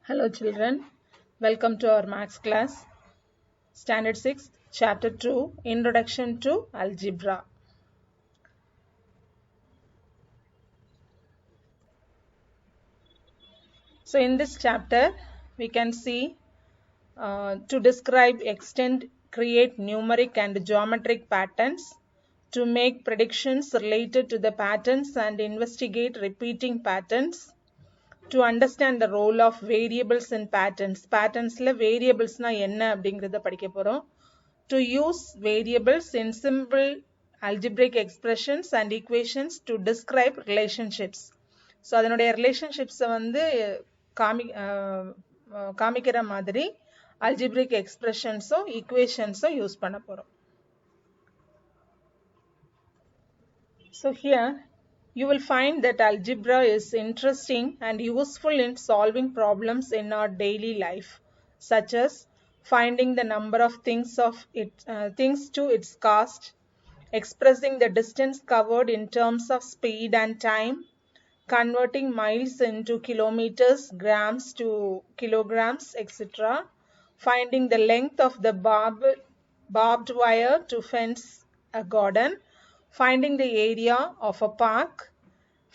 Hello children, welcome to our maths class, Standard 6, Chapter 2, Introduction to Algebra. So in this chapter, we can see to describe, extend, create numeric and geometric patterns, to make predictions related to the patterns and investigate repeating patterns, to understand the role of variables in patterns. Patternsல variablesனா என்ன அப்படிங்கறத படிக்க போறோம். To use variables in simple algebraic expressions and equations to describe relationships. So அதனுடைய relationships வந்து காமிக்கிற மாதிரி algebraic expressions equations use பண்ண போறோம். So here you will find that algebra is interesting and useful in solving problems in our daily life, such as finding the number of things to its cost, expressing the distance covered in terms of speed and time, converting miles into kilometers, grams to kilograms, etc., finding the length of the barbed wire to fence a garden, finding the area of a park,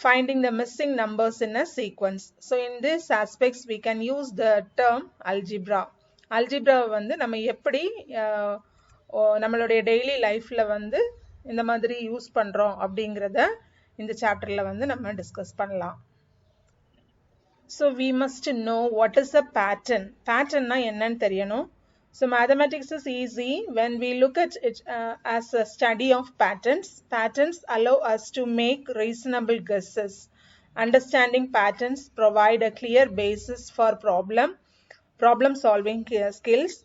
finding the missing numbers in a sequence. So in these aspects we can use the term algebra. Algebra வந்து நம்ம எப்படி நம்மளுடைய daily லைஃப்ல வந்து இந்த மாதிரி use பண்றோம் அப்படிங்கறத இந்த சாப்டர்ல வந்து நம்ம டிஸ்கஸ் பண்ணலாம். So we must know what is a pattern. Patternனா என்னன்னு தெரியணும். So mathematics is easy when we look at it as a study of patterns. Patterns allow us to make reasonable guesses. Understanding patterns provide a clear basis for problem solving skills.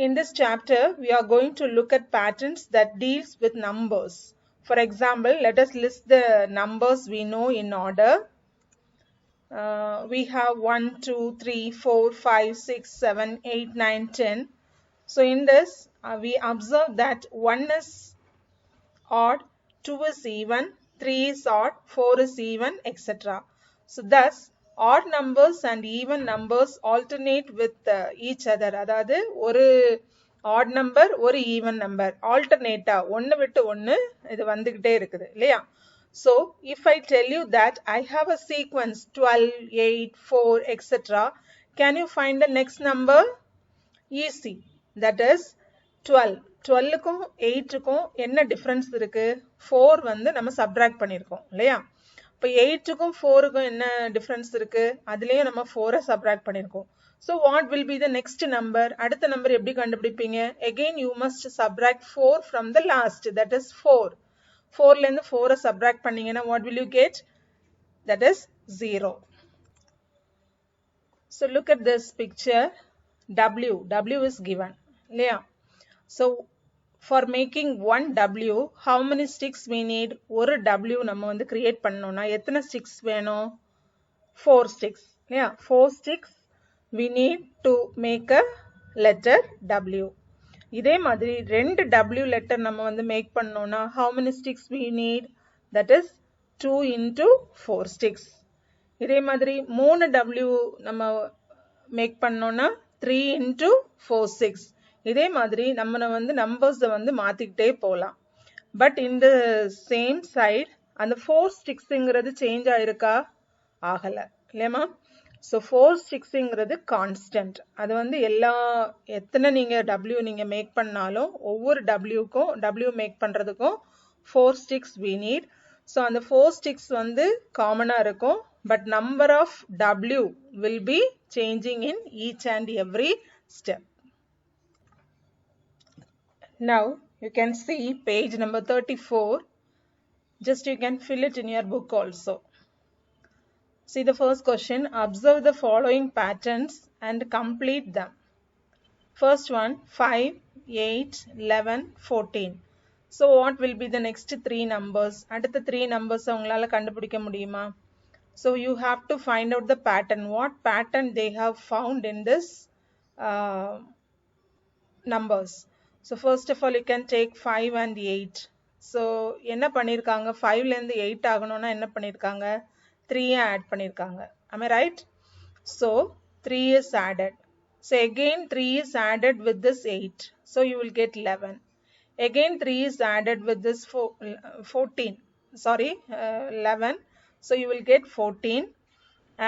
In this chapter, we are going to look at patterns that deals with numbers. For example, let us list the numbers we know in order. We have 1, 2, 3, 4, 5, 6, 7, 8, 9, 10. So in this, we observe that 1 is odd, 2 is even, 3 is odd, 4 is even, etc. So thus, odd numbers and even numbers alternate with each other. அதாவது ஒரு odd number ஒரு even number alternate ஒன்னு விட்டு ஒன்னு இது வந்துகிட்டே இருக்குது இல்லையா? So if I tell you that I have a sequence 12, 8, 4, etc., can you find the next number? Easy. That is 12. 12க்கும் 8க்கும் என்ன டிஃபரன்ஸ் இருக்கு? 4 வந்து நம்ம சப்ட்ராக்ட் பண்ணிருக்கோம் இல்லையா? இப்போ 8க்கும் 4க்கும் என்ன டிஃபரன்ஸ் இருக்கு? அதுலயும் நம்ம 4 சப்ட்ராக்ட் பண்ணிருக்கோம். So what will be the next number? அடுத்த நம்பர் எப்படி கண்டுபிடிப்பீங்க? Again you must subtract 4 from the last, that is 4. 4ல இருந்து 4 சப்ட்ராக்ட் பண்ணீங்கன்னா what will you get? That is 0. So look at this picture. W is given. Yeah. So for making one W, how many sticks we need? ஒரு W நம்ம வந்து create பண்ணனும்னா எத்தனை sticks வேணும்? 4 sticks. Yeah, 4 sticks we need to make a letter W. இதே மாதிரி ரெண்டு W letter நம்ம வந்து make பண்ணனும்னா how many sticks we need? That is 2 into 4 sticks. இதே மாதிரி 3 W நம்ம make பண்ணனும்னா 3 into 4 6. இதே மாதிரி நம்ம வந்து நம்பர்ஸ் வந்து மாத்திக்கிட்டே போலாம். பட் இந்த சேம் சைடு அந்த 4 ஸ்டிக்ஸ்ங்கிறது சேஞ்ச் ஆயிருக்கா? ஆகல இல்லையா? ஸோ 4 ஸ்டிக்ஸ்ங்கிறது கான்ஸ்டன்ட். அது வந்து எத்தனை நீங்க W நீங்க மேக் பண்ணாலும் ஒவ்வொரு W மேக் பண்றதுக்கும் 4 ஸ்டிக்ஸ் we need. ஸோ அந்த 4 ஸ்டிக்ஸ் வந்து காமனா இருக்கும். But number of W will be changing in each and every step. Now you can see page number 34. Just you can fill it in your book also. See the first question. Observe the following patterns and complete them. First one, 5, 8, 11, 14. So what will be the next 3 numbers? அடுத்த 3 numbers உங்களால கண்டுபிடிக்க முடியுமா? So you have to find out the pattern. What pattern they have found in this numbers. So first of all you can take 5 and 8. So என்ன பண்ணிருக்காங்க? 5ல இருந்து 8 ஆகணும்னா என்ன பண்ணிருக்காங்க? 3 ஆட் பண்ணிருக்காங்க. Am I right? So 3 is added. So again 3 is added with this 8. So you will get 11. Again 3 is added with this 14. Sorry, 11. So you will get 14.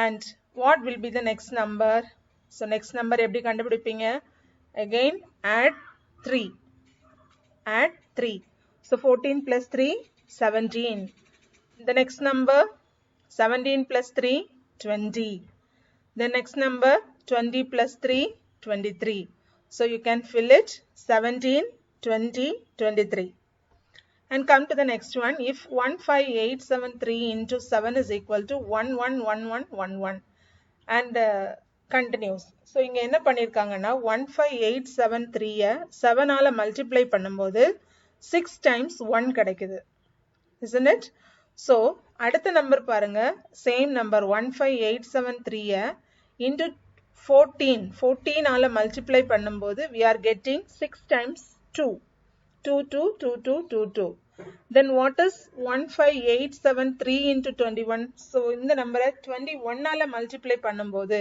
And what will be the next number? So next number எப்படி கண்டுபிடிப்பீங்க? Again add 3. Add 3. So 14 plus 3, 17. The next number 17 plus 3, 20. The next number 20 plus 3, 23. So you can fill it 17, 20, 23. And come to the next one. If 15873 into 7 is equal to 111111 and continues. So இங்க என்ன பண்ணிருக்காங்கன்னா 15873 7 ஆல multiply பண்ணும்போது 6 times 1 கிடைக்குது. Isn't it? So அடுத்த number பாருங்க, same number 15873 into 14 ஆல multiply பண்ணும்போது we are getting 6 times 2. 2, 2, 2, 2, 2, 2. Then what is 15873 into 21? So இந்த நம்பரை 21 ஆல multiply பண்ணும்போது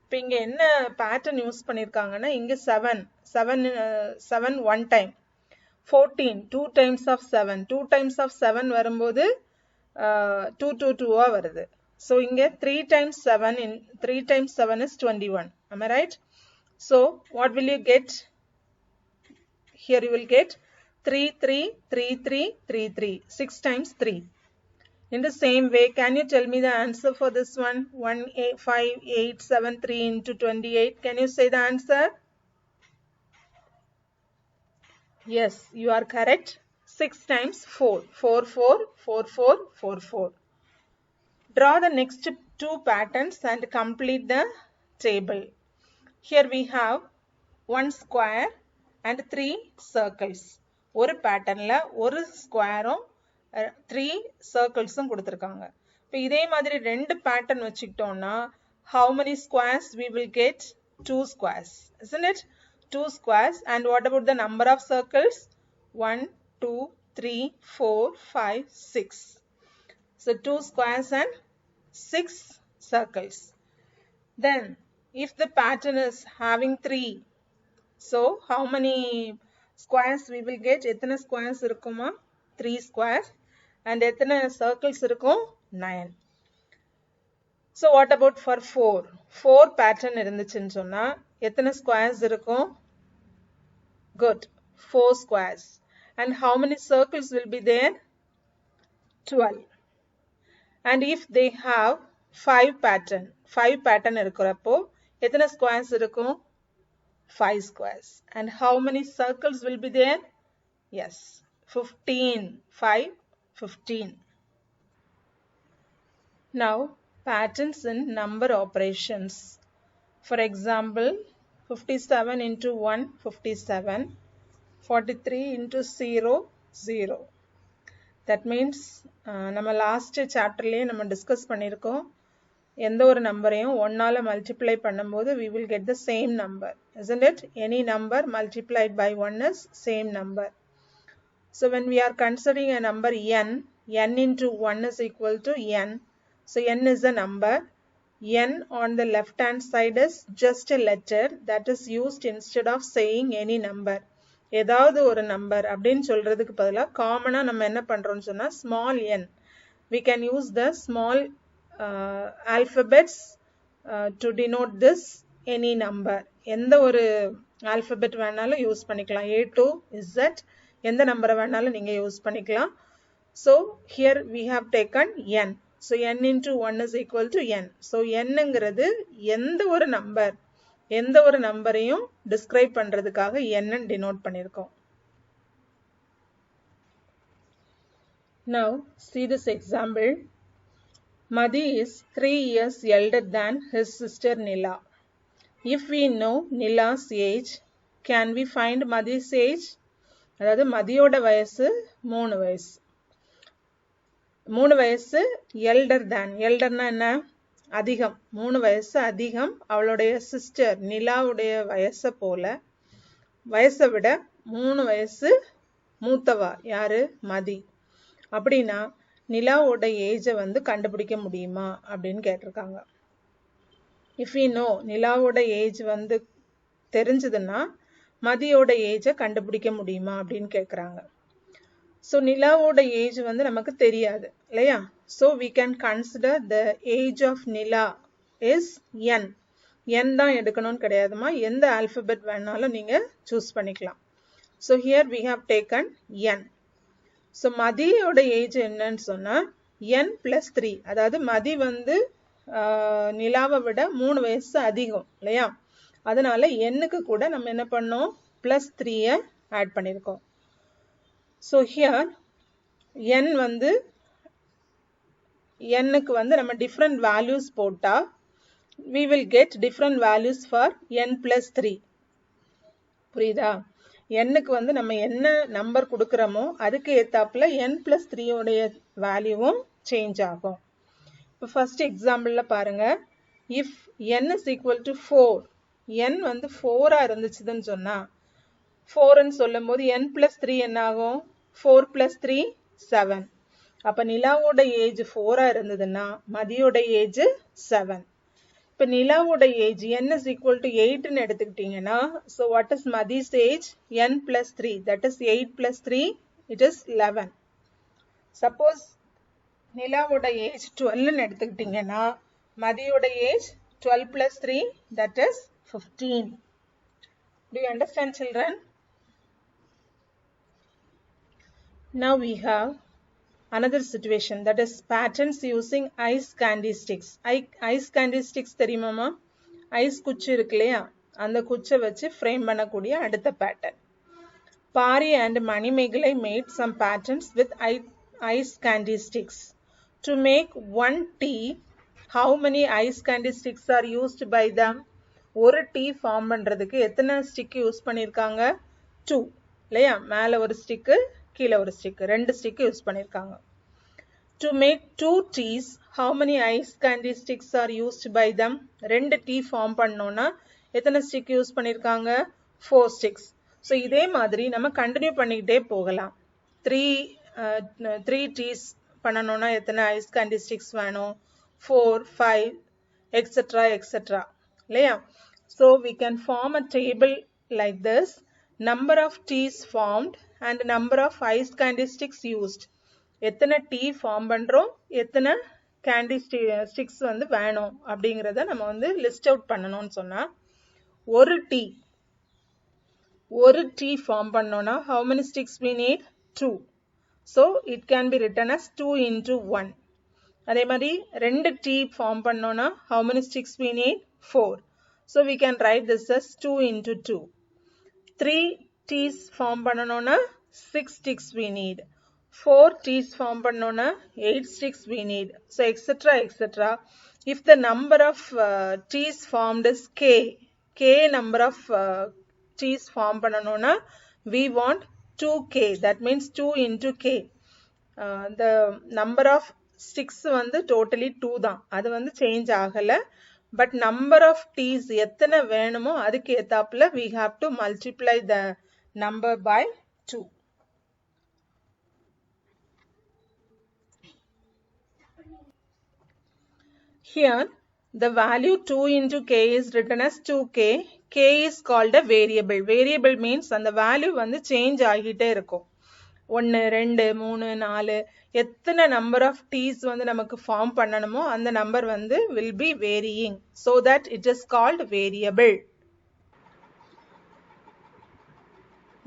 இப்போ இங்க என்ன pattern யூஸ் பண்ணிருக்காங்கன்னா இங்க 7 one time, 14 2 times of 7, 2 times of 7 வரும்போது 2 2 2 வருது. So இங்க 3 times 7 is 21. Am I right? So what will you get? Here you will get 3 3 3 3 3 3, 6 times 3. In the same way, can you tell me the answer for this one? 15873 into 28. Can you say the answer? Yes, you are correct. 6 times 4. 4 4 4 4 4 4. Draw the next two patterns and complete the table. Here we have one square and 3 circles. ஒரு பேட்டர்ன்ல ஒரு ஸ்கொயரும் 3 சர்க்கிள்ஸும் கொடுத்திருக்காங்க. இப்போ இதே மாதிரி ரெண்டு pattern வச்சுக்கிட்டோம்னா how many squares we will get? 2 squares, isn't it? 2 squares. And what about the number of circles? 1 2 3 4 5 6. So 2 squares and 6 circles. Then if the pattern is having 3, so how many squares we will get? எத்தனை squares இருக்குமா? 3 squares. And எத்தனை circles இருக்கும்? 9. So what about for 4? 4 pattern இருந்துச்சுன்னு சொன்னா எத்தனை squares இருக்கும்? Good. 4 squares. And how many circles will be there? 12. And if they have 5 pattern இருக்கிறப்போ எத்தனை squares இருக்கும்? 5 squares. And how many circles will be there? Yes, 15. 5, 15. Now, patterns in number operations. For example, 57 into 1, 57. 43 into 0, 0. That means, நம்ம last chapterலயே நம்ம discuss பண்ணிருக்கோம். எந்த ஒரு நம்பரையும் 1 ஆல multiply பண்ணும்போது we will get the same number, isn't it? Any number multiplied by 1 is same number. So when we are considering a number n into 1 is equal to n. So n is a number. N on the left hand side is just a letter that is used instead of saying any number. ஏதாவது ஒரு number அப்படின்னு சொல்றதுக்கு பதிலா காமனா நம்ம என்ன பண்றோம்னு சொன்னா small n. We can use the small alphabets to denote this any number. எந்த ஒரு alphabet வேணாலும் யூஸ் பண்ணிக்கலாம். A to Z எந்த நம்பரை வேணாலும் நீங்க யூஸ் பண்ணிக்கலாம். So here we have taken n. So n into 1 is equal to n. So nங்கிறது எந்த ஒரு நம்பரையும் describe பண்றதுக்காக n denote பண்ணிருக்கோம். Now see this example. Madhi is 3 years elder than his sister Nila. If we know Nila's age, can we find Madhi's age? அதாவது மதியோட வயசு 3 வயசு. 3 வயசு elder than. elderனா என்ன? அதிகம். 3 வயசு அதிகம். அவளுடைய சிஸ்டர் நிலாவுடைய வயசை விட 3 வயசு மூத்தவா யாரு? மதி. அப்படின்னா நிலாவோட ஏஜை வந்து கண்டுபிடிக்க முடியுமா அப்படின்னு கேட்டிருக்காங்க. if we know நிலாவோட ஏஜ் வந்து தெரிஞ்சதுன்னா மதியோட ஏஜை கண்டுபிடிக்க முடியுமா அப்படின்னு கேட்குறாங்க. ஸோ நிலாவோட ஏஜ் வந்து நமக்கு தெரியாது இல்லையா? So we can consider the age of Nila is n. n தான் எடுக்கணும்னு கிடையாதுமா, எந்த ஆல்பபெட் வேணாலும் நீங்கள் சூஸ் பண்ணிக்கலாம். So here we have taken n. So மதியோட ஏஜ் என்னன்னு சொன்னால் n plus 3, அதாவது மதி வந்து நிலாவை விட 3 வயசு அதிகம் இல்லையா? அதனால n-க்கு கூட நம்ம என்ன பண்ணோம், plus 3-ஐ ஆட் பண்ணியிருக்கோம். ஸோ ஹியர் n வந்து n-க்கு வந்து நம்ம டிஃப்ரெண்ட் வேல்யூஸ் போட்டால் we will get different values for n plus 3. புரியுதா? n-க்கு வந்து நம்ம என்ன நம்பர் கொடுக்குறோமோ அதுக்கு ஏத்தாப்புல n plus 3 உடைய வேல்யூவும் சேஞ்ச் ஆகும். இப்போ ஃபர்ஸ்ட் எக்ஸாம்பிளில் பாருங்க, if n is equal to 4, n வந்து 4-ஆ இருந்துச்சுன்னு சொன்னால் 4ன்னு சொல்லும் போது n plus 3 என்ன ஆகும், 4 plus 3 7. அப்போ நிலாவோட ஏஜ் 4-ஆ இருந்ததுன்னா மதியோட ஏஜ் 7. இப்போ நிலாவோட age n is equal to 8ன்னு எடுத்துக்கிட்டீங்கன்னா, so what is Mathi's age, n plus 3, that is 8 plus 3, it is 11. Suppose நிலாவோட age 12ன்னு எடுத்துக்கிட்டீங்கன்னா மதியோட age 12 plus 3, that is 15. Do you understand, children? Now we have another situation, that is patterns using ice candy sticks. Ice candy sticks தெரியுமாமா? Ice குச்சி இருக்கு இல்லையா, அந்த குச்சை வச்சு frame பண்ணக்கூடிய அடுத்த pattern. Pari and Manimegalai made some patterns with ice candy sticks. To make one tea, how many ice candy sticks are used by them? ஒரு டீ ஃபார்ம் பண்ணுறதுக்கு எத்தனை ஸ்டிக் யூஸ் பண்ணியிருக்காங்க, 2 இல்லையா? மேலே ஒரு ஸ்டிக்கு கீழே ஒரு ஸ்டிக்கு, 2 ஸ்டிக்கு யூஸ் பண்ணியிருக்காங்க. To make 2 teas, how many ice candy sticks are used by them? 2 டீ ஃபார்ம் பண்ணோன்னா எத்தனை ஸ்டிக் யூஸ் பண்ணியிருக்காங்க, 4 ஸ்டிக்ஸ். ஸோ இதே மாதிரி நம்ம கண்டினியூ பண்ணிக்கிட்டே போகலாம். 3 டீஸ் பண்ணணும்னா எத்தனை ஐஸ் கேண்டி ஸ்டிக்ஸ் வேணும், 4, 5 எக்ஸெட்ரா எக்ஸெட்ரா இல்லையா? So we can form a table like this, number of teas formed and number of ice candy sticks used. எத்தனை டீ ஃபார்ம் பண்ணுறோம், எத்தனை கேண்டி ஸ்டிக்ஸ் வந்து வேணும் அப்படிங்கிறத நம்ம வந்து லிஸ்ட் அவுட் பண்ணணும்னு சொன்னால், ஒரு டீ ஃபார்ம் பண்ணோன்னா how many sticks we need, 2. So it can be written as 2 into 1. அதே மாதிரி 2 டீ ஃபார்ம் பண்ணோன்னா how many sticks we need, 4. So we can write this as 2 into 2. 3 teas form பண்ணணும்னா 6 sticks we need. 4 teas form பண்ணணும்னா 8 sticks we need. So etc etc. If the number of teas formed is k number of teas form பண்ணணும்னா we want 2k. That means 2 into k. The number of sticks வந்து totally 2 தான், அது வந்து change ஆகலை. But number of tease எத்தனை வேணுமோ அதுக்கு ஏத்தாப்புல we have to multiply the number by 2. Here the value 2 into k is written as 2k. k is called a variable. Variable means அந்த வேல்யூ வந்து சேஞ்ச் ஆகிட்டே இருக்கும். 1 2 3 4 எத்தனை நம்பர் ஆஃப் டீஸ் வந்து நமக்கு ஃபார்ம் பண்ணணுமோ அந்த நம்பர் வந்து will be varying, so that it is called variable.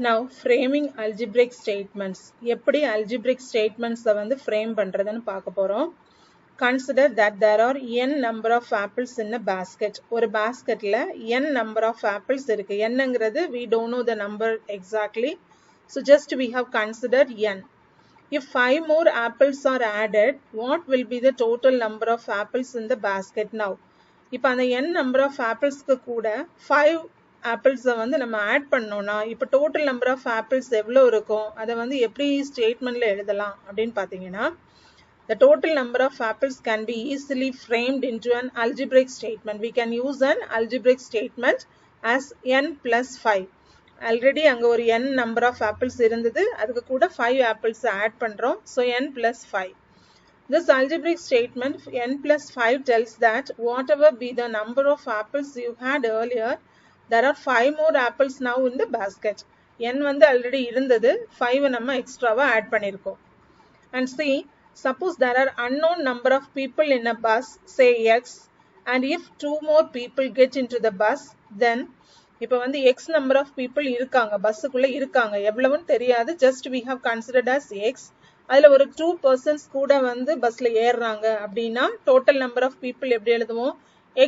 Now framing algebraic statements. எப்படி algebraic statements வந்து frame பண்றதுன்னு பார்க்க போறோம். Consider that there are n number of apples in a basket. ஒரு basketல n number of apples இருக்கு. என்னங்கிறது we don't know the number exactly, so just we have considered n. If 5 more apples are added, what will be the total number of apples in the basket now? இப்போ அந்த n number of apples-க்கு கூட 5 apples-ஐ வந்து நம்ம add பண்ணோம்னா இப்போ total number of apples எவ்வளோ இருக்கும், அதை வந்து எப்படி ஸ்டேட்மெண்ட்ல எழுதலாம் அப்படின்னு பார்த்தீங்கன்னா, the total number of apples can be easily framed into an algebraic statement. We can use an algebraic statement as n plus 5. Already அங்க ஒரு n number of apples இருந்தது, அதுக்கு கூட 5 apples ஆட் பண்றோம். So n plus 5. This algebraic statement n plus 5 tells that whatever be the number of apples you had earlier, there are 5 more apples now in the basket. n வந்து already இருந்தது, 5 நம்ம எக்ஸ்ட்ராவா add பண்ணிருக்கோம். And see, suppose there are unknown number of people in a bus, say x, and if 2 more people get into the bus, then இப்போ வந்து x number of people இருக்காங்க, பஸ்ஸுக்குள்ள இருக்காங்க, எவ்வளவுன்னு தெரியாது, just we have considered as x. அதில் ஒரு 2 persons கூட வந்து பஸ்ல ஏறுறாங்க அப்படின்னா total number of people எப்படி எழுதுவோம்,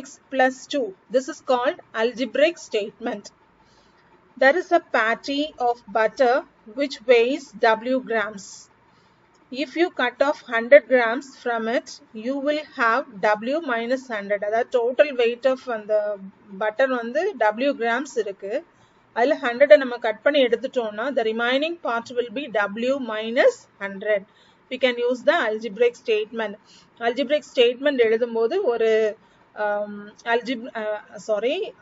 x plus 2. This is called algebraic statement. There is a patty of butter which weighs w grams. If you cut off 100 grams from it, you will have w minus 100. அதாவது total weight of அந்த butter வந்து w grams இருக்கு. அதில் 100 நம்ம cut பண்ணி எடுத்துட்டோம்னா the remaining part will be w minus 100. We can use the algebraic statement. Algebraic statement எழுதும்போது ஒரு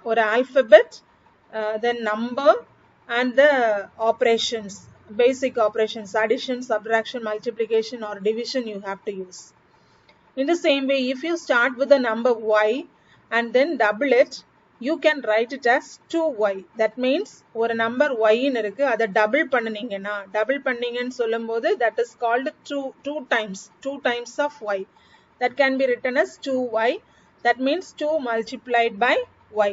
ஒரு alphabet, then number and the operations, basic operations, addition, subtraction, multiplication or division you have to use. In the same way, if you start with the number y and then double it, you can write it as 2y. That means ஒரு number y ன்னு இருக்கு, அதை double பண்ணீங்கன்னு சொல்லும்போது that is called 2 times of y. That can be written as 2y. That means 2 multiplied by y.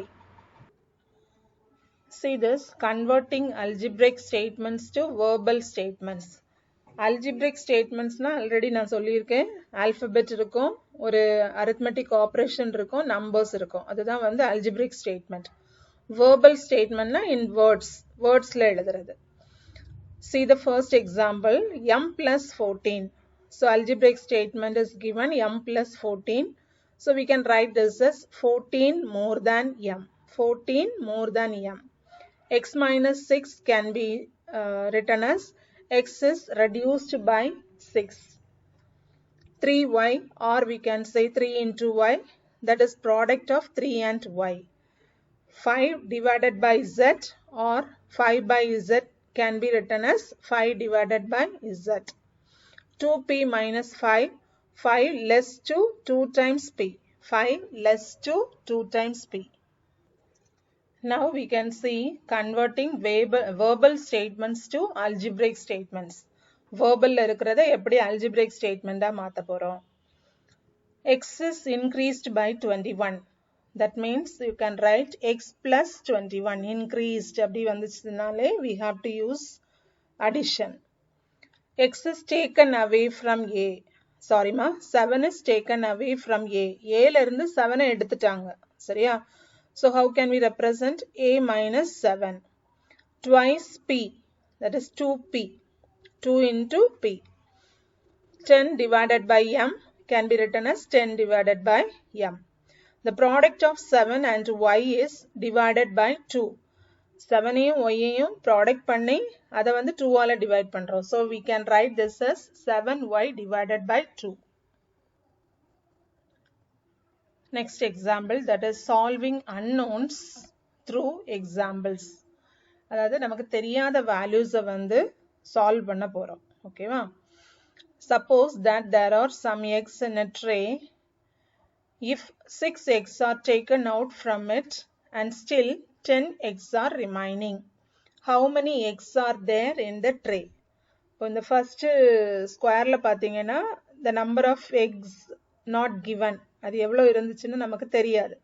See this, converting algebraic statements to verbal statements. Algebraic statements na already நான் சொல்லியிருக்கேன், alphabet இருக்கும், ஒரு arithmetic operation இருக்கும், numbers இருக்கும், அதுதான் வந்து algebraic statement. Verbal statement na in wordsல எழுதுறது. See the first example, m plus 14. So algebraic statement is given m plus 14. So we can write this as 14 more than m. 14 more than m. X minus 6 can be written as x is reduced by 6. 3y, or we can say 3 into y, that is product of 3 and y. 5 divided by z, or 5 by z can be written as 5 divided by z. 2p minus 5, 5 less to 2 times p. 5 less to 2 times p. Now we can see converting verbal statements to algebraic statements. Verbal இருக்கிறதை எப்படி algebraic statement மாத்த போறோம். X is increased by 21. That means you can write x plus 21. Increased அப்படி வந்துச்சுனாலே we have to use addition. X is taken away from a. Sorry ma, 7 is taken away from a. Aல இருந்து 7 எடுத்துட்டாங்க, சரியா? So how can we represent a minus 7? Twice p, that is 2p. 2 into p. 10 divided by m can be written as 10 divided by m. The product of 7 and y is divided by 2. 7ஐயும் yஐயும் product பண்ணி அதை வந்து 2 ஆல divide பண்றோம். So we can write this as 7y divided by 2. Next example, that is solving unknowns through examples. அதாவது நமக்கு தெரியாத values வந்து solve பண்ண போறோம், ஓகேவா? Suppose that there are some eggs in a tray. If 6 eggs are taken out from it and still 10 eggs are remaining, how many eggs are there in the tray? இப்போ இந்த first squareல பார்த்தீங்கன்னா the number of eggs not given, அது எவ்வளவு இருந்துச்சுன்னு நமக்கு தெரியாது.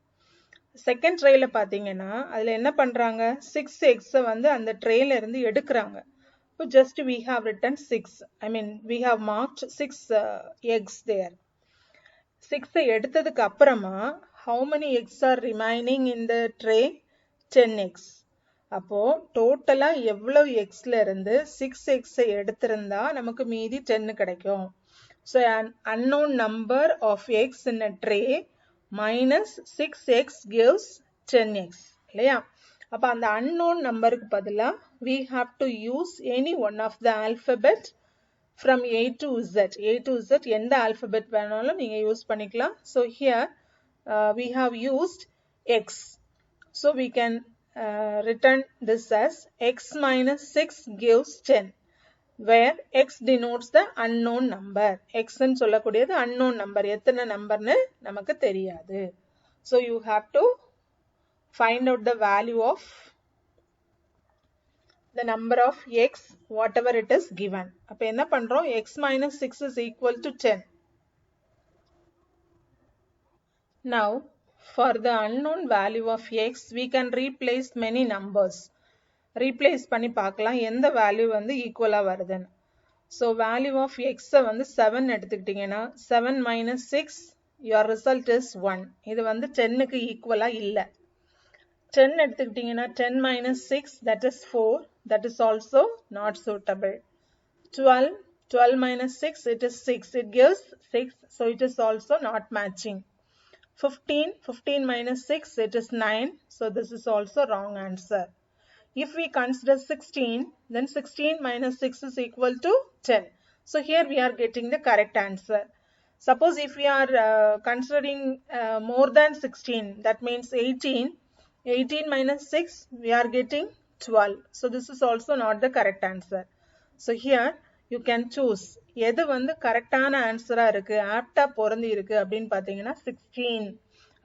Second ட்ரேல பார்த்தீங்கன்னா அதில் என்ன பண்ணுறாங்க, 6 எக்ஸை வந்து அந்த ட்ரேல இருந்து எடுக்கிறாங்க. இப்போ just we have written 6. I mean we have marked 6 eggs there. 6 எடுத்ததுக்கு அப்புறமா how many eggs are remaining in the tray? 10 eggs. அப்போ டோட்டலா எவ்வளவு எக்ஸ்ல இருந்து 6 எக்ஸை எடுத்திருந்தா நமக்கு மீதி 10 கிடைக்கும். So an unknown number of eggs in a tray minus 6x gives 10x. இல்லையா? அப்ப அந்த unknown numberக்கு பதிலா we have to use any one of the alphabet from A to Z. A to Z எந்த alphabet வேணாலும் நீங்க use பண்ணிக்கலாம். So here we have used x. So we can return this as x minus 6 gives 10. where x denotes the unknown number. X ன்னு சொல்லக்கூடியது unknown number. எத்தனை நம்பர்னு நமக்கு தெரியாது. So you have to find out the value of the number of x whatever it is given. அப்ப என்ன பண்றோம்? X minus 6 is equal to 10. Now for the unknown value of x we can replace many numbers. Replace பண்ணி பார்க்கலாம் எந்த value வந்து ஈக்குவலா வருதுன்னு. So value of x வந்து 7 எடுத்துக்கிட்டீங்கன்னா 7 minus 6 your result is 1. இது வந்து 10 க்கு ஈக்குவலா இல்ல. 10 எடுத்துக்கிட்டீங்கன்னா 10 minus 6 that is 4. That is also not suitable. 12 minus 6 it is 6. It gives 6. So it is also not matching. 15 minus 6 it is 9. So this is also wrong answer. If we consider 16, then 16 minus 6 is equal to 10. So here we are getting the correct answer. Suppose if we are considering more than 16, that means 18. 18 minus 6, we are getting 12. So this is also not the correct answer. So here you can choose. எது வந்து கரெக்டான ஆன்சரா இருக்கு, ஆப்டா பொருந்தி இருக்கு அப்படின்னு பார்த்தீங்கன்னா 16.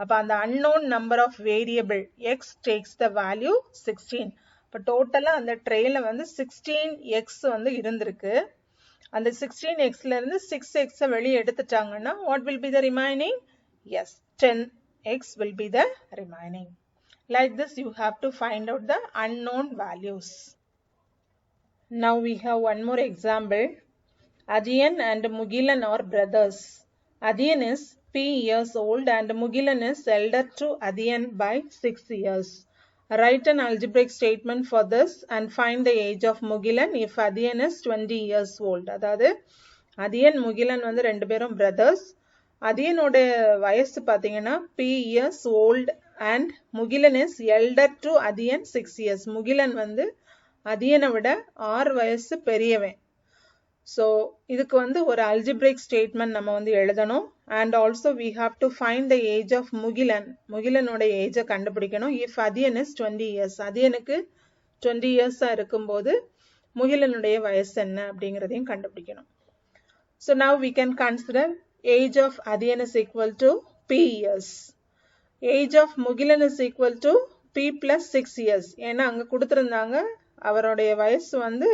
அப்ப அந்த unknown number of variable x takes the value 16. இப்போ டோட்டலா அந்த ட்ரேல வந்து 16x வந்து இருந்திருக்கு. அந்த 16xல இருந்து 6x வெளியே எடுத்துட்டாங்கன்னா what will be the remaining? Yes, 10x will be the remaining. Like this you have to find out the unknown values. Now we have one more example. Adian and Mugilan are brothers. Adian is P years old and Mugilan is elder to Adian by 6 years. Write an algebraic statement for this and find the age of Mugilan if Adian is 20 years old. அதாவது Adian Mugilan வந்து ரெண்டு பேரும் brothers. Adianoட வயசு பார்த்தீங்கன்னா P years old and Mugilan is elder to Adian 6 years. Mugilan வந்து Adiana விட 6 வயசு பெரியவன். So இதுக்கு வந்து ஒரு algebraic statement நம்ம வந்து எழுதணும். And also we have to find the age of Mugilan. Mugilanோட age கண்டுபிடிக்கணும். If Adian is 20 years. Adiaனுக்கு 20 years இருக்கும்போது முகிலனுடைய வயசு என்ன அப்படிங்கிறதையும் கண்டுபிடிக்கணும். So now we can consider age of Adian is equal to P years. Age of Mugilan is equal to P plus 6 years. ஏன்னா அங்க கொடுத்திருந்தாங்க அவருடைய வயசு வந்து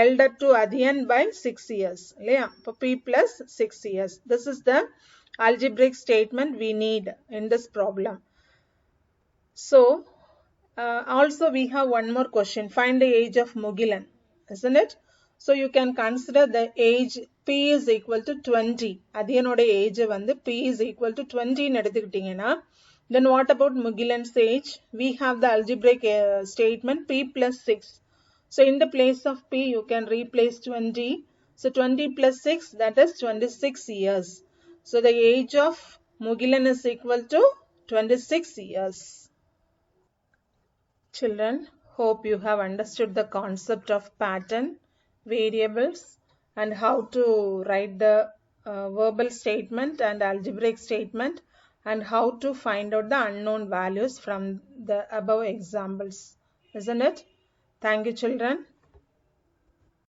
elder to Adian by 6 years. So P plus 6 years. This is the algebraic statement we need in this problem. So also we have one more question. Find the age of Mugilan, isn't it? So you can consider the age P is equal to 20. Adianoda age வந்து P is equal to 20 எடுத்துக்கிட்டீங்கன்னா then what about Mugilan's age? We have the algebraic statement P plus 6. So in the place of P you can replace 20. So 20 plus 6 that is 26 years. So the age of Mugilan is equal to 26 years. Children, hope you have understood the concept of pattern, variables and how to write the verbal statement and algebraic statement and how to find out the unknown values from the above examples, isn't it? Thank you, children.